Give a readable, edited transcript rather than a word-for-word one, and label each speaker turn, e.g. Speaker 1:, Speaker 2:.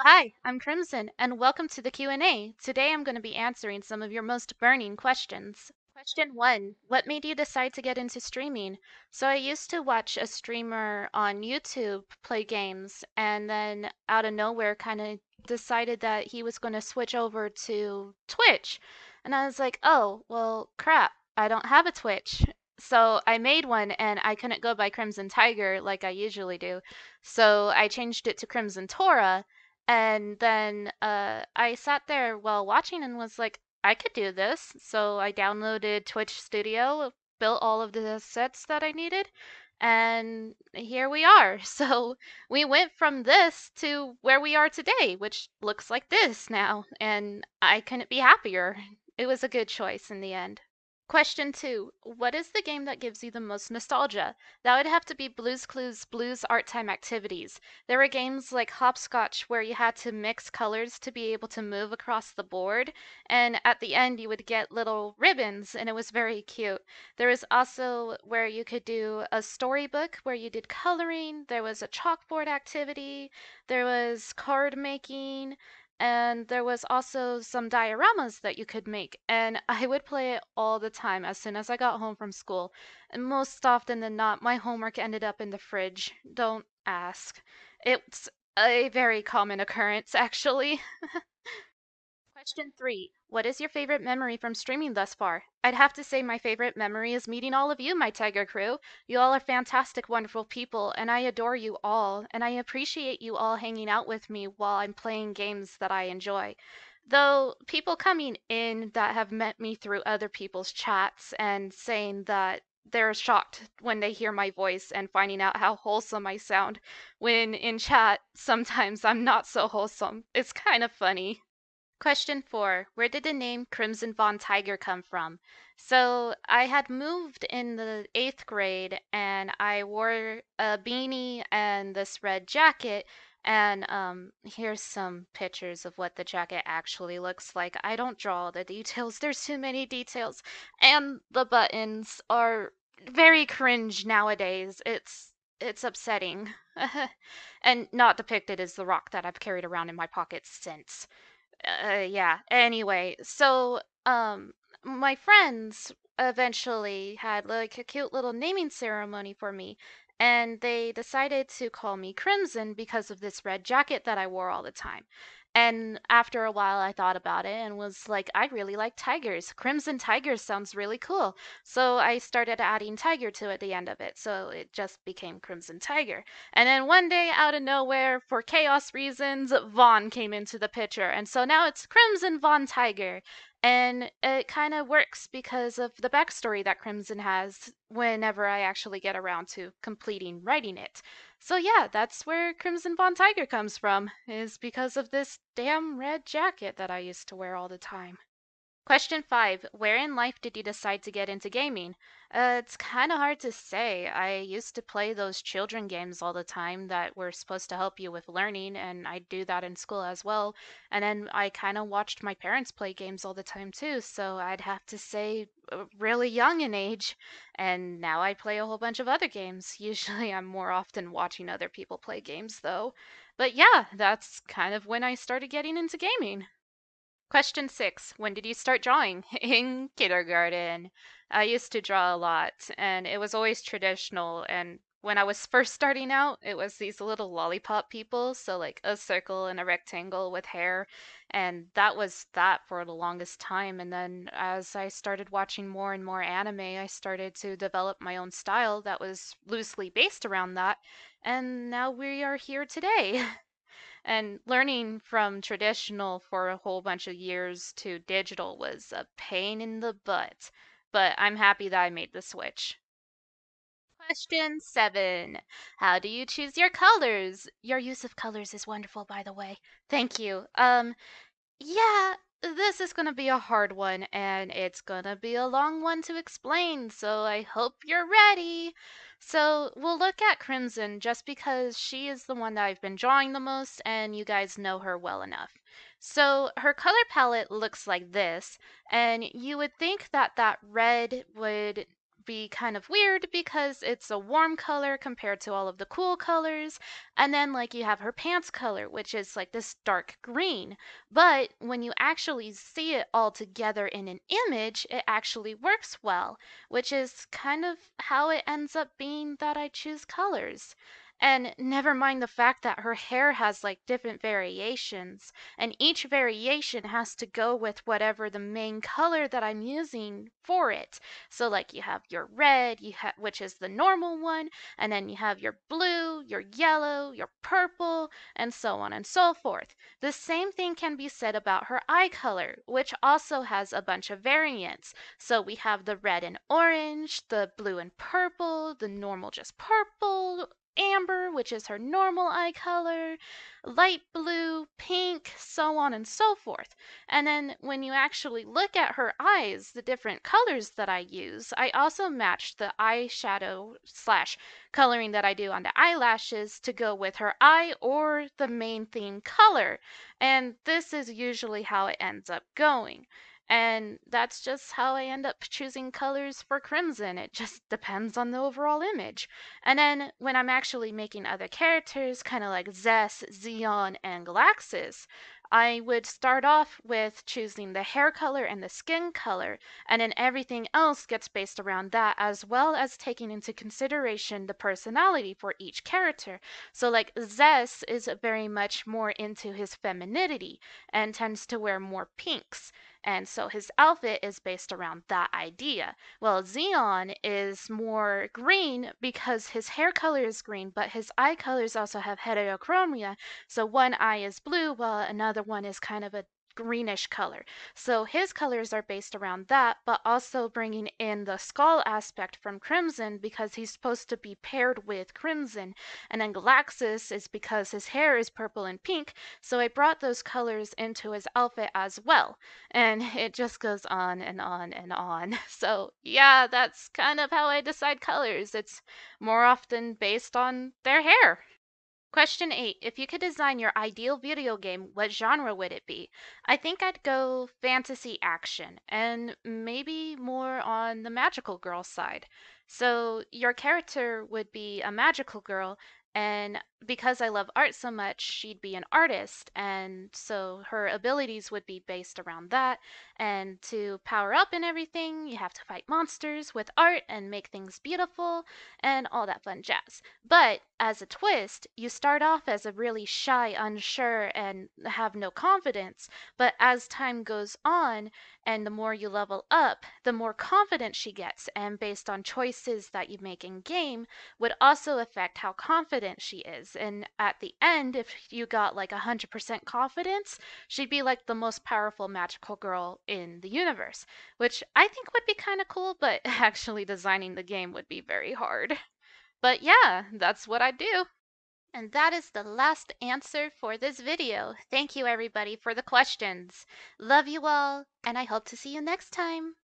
Speaker 1: Hi, I'm Crimson, and welcome to the Q&A. Today I'm going to be answering some of your most burning questions. Question 1. What made you decide to get into streaming? So I used to watch a streamer on YouTube play games, and then out of nowhere kind of decided that he was going to switch over to Twitch. And I was like, oh, well, crap, I don't have a Twitch. So I made one, and I couldn't go by Crimson Tiger like I usually do. So I changed it to Crimson Tora. And then I sat there while watching and was like, I could do this. So I downloaded Twitch Studio, built all of the sets that I needed, and here we are. So we went from this to where we are today, which looks like this now, and I couldn't be happier. It was a good choice in the end. Question 2. What is the game that gives you the most nostalgia? That would have to be Blue's Clues Blues Art Time Activities. There were games like Hopscotch where you had to mix colors to be able to move across the board, and at the end you would get little ribbons, and it was very cute. There was also where you could do a storybook where you did coloring, there was a chalkboard activity, there was card making, and there was also some dioramas that you could make, and I would play it all the time as soon as I got home from school. And most often than not, my homework ended up in the fridge. Don't ask. It's a very common occurrence, actually. Question 3. What is your favorite memory from streaming thus far? I'd have to say my favorite memory is meeting all of you, my Tiger crew. You all are fantastic, wonderful people, and I adore you all, and I appreciate you all hanging out with me while I'm playing games that I enjoy. Though people coming in that have met me through other people's chats and saying that they're shocked when they hear my voice and finding out how wholesome I sound, when in chat, sometimes I'm not so wholesome. It's kind of funny. Question 4. Where did the name Crimson Von Tiger come from? So I had moved in the 8th grade and I wore a beanie and this red jacket. And here's some pictures of what the jacket actually looks like. I don't draw the details, there's too many details. And the buttons are very cringe nowadays. It's upsetting. And not depicted as the rock that I've carried around in my pocket since. Yeah. Anyway, so my friends eventually had like a cute little naming ceremony for me, and they decided to call me Crimson because of this red jacket that I wore all the time. And after a while, I thought about it and was like, I really like tigers. Crimson Tigers sounds really cool. So I started adding tiger to at the end of it. So it just became Crimson Tiger. And then one day, out of nowhere, for chaos reasons, Vaughn came into the picture. And so now it's Crimson Von Tiger. And it kind of works because of the backstory that Crimson has whenever I actually get around to completing writing it. So yeah, that's where Crimson Von Tiger comes from, is because of this damn red jacket that I used to wear all the time. Question 5. Where in life did you decide to get into gaming? It's kind of hard to say. I used to play those children games all the time that were supposed to help you with learning, and I do that in school as well. And then I kind of watched my parents play games all the time too, so I'd have to say really young in age. And now I play a whole bunch of other games. Usually I'm more often watching other people play games though. But yeah, that's kind of when I started getting into gaming. Question 6. When did you start drawing? In kindergarten. I used to draw a lot, and it was always traditional. And when I was first starting out, it was these little lollipop people, so like a circle and a rectangle with hair. And that was that for the longest time. And then as I started watching more and more anime, I started to develop my own style that was loosely based around that. And now we are here today. And learning from traditional for a whole bunch of years to digital was a pain in the butt, but I'm happy that I made the switch. Question 7. How do you choose your colors? Your use of colors is wonderful, by the way. Thank you. Yeah, this is gonna be a hard one, and it's gonna be a long one to explain, so I hope you're ready. So, we'll look at Crimson just because she is the one that I've been drawing the most, and you guys know her well enough. So, her color palette looks like this, and you would think that that red would be kind of weird because it's a warm color compared to all of the cool colors. And then, like, you have her pants color, which is like this dark green. But when you actually see it all together in an image, it actually works well, which is kind of how it ends up being that I choose colors. And never mind the fact that her hair has like different variations, and each variation has to go with whatever the main color that I'm using for it. So like you have your red, which is the normal one, and then you have your blue, your yellow, your purple, and so on and so forth. The same thing can be said about her eye color, which also has a bunch of variants. So we have the red and orange, the blue and purple, the normal just purple, amber, which is her normal eye color, light blue, pink, so on and so forth. And then when you actually look at her eyes, the different colors that I use, I also match the eyeshadow slash coloring that I do on the eyelashes to go with her eye or the main theme color. And this is usually how it ends up going. And that's just how I end up choosing colors for Crimson. It just depends on the overall image. And then when I'm actually making other characters, kind of like Zess, Xeon, and Galaxis, I would start off with choosing the hair color and the skin color, and then everything else gets based around that, as well as taking into consideration the personality for each character. So, like, Zess is very much more into his femininity and tends to wear more pinks. And so his outfit is based around that idea. Well, Xeon is more green because his hair color is green, but his eye colors also have heterochromia. So one eye is blue while another one is kind of a greenish color. So his colors are based around that, but also bringing in the skull aspect from Crimson because he's supposed to be paired with Crimson. And then Galaxis is because his hair is purple and pink, so I brought those colors into his outfit as well. And it just goes on and on and on. So, yeah, that's kind of how I decide colors. It's more often based on their hair. Question 8. If you could design your ideal video game, what genre would it be? I think I'd go fantasy action and maybe more on the magical girl side. So, your character would be a magical girl, and because I love art so much, she'd be an artist, and so her abilities would be based around that. And to power up and everything, you have to fight monsters with art and make things beautiful and all that fun jazz. But as a twist, you start off as a really shy, unsure, and have no confidence. But as time goes on, and the more you level up, the more confident she gets. And based on choices that you make in game, would also affect how confident she is. And at the end, if you got like 100% confidence, she'd be like the most powerful magical girl in the universe, which I think would be kind of cool, but actually designing the game would be very hard. But yeah, that's what I do. And that is the last answer for this video. Thank you everybody for the questions. Love you all, and I hope to see you next time.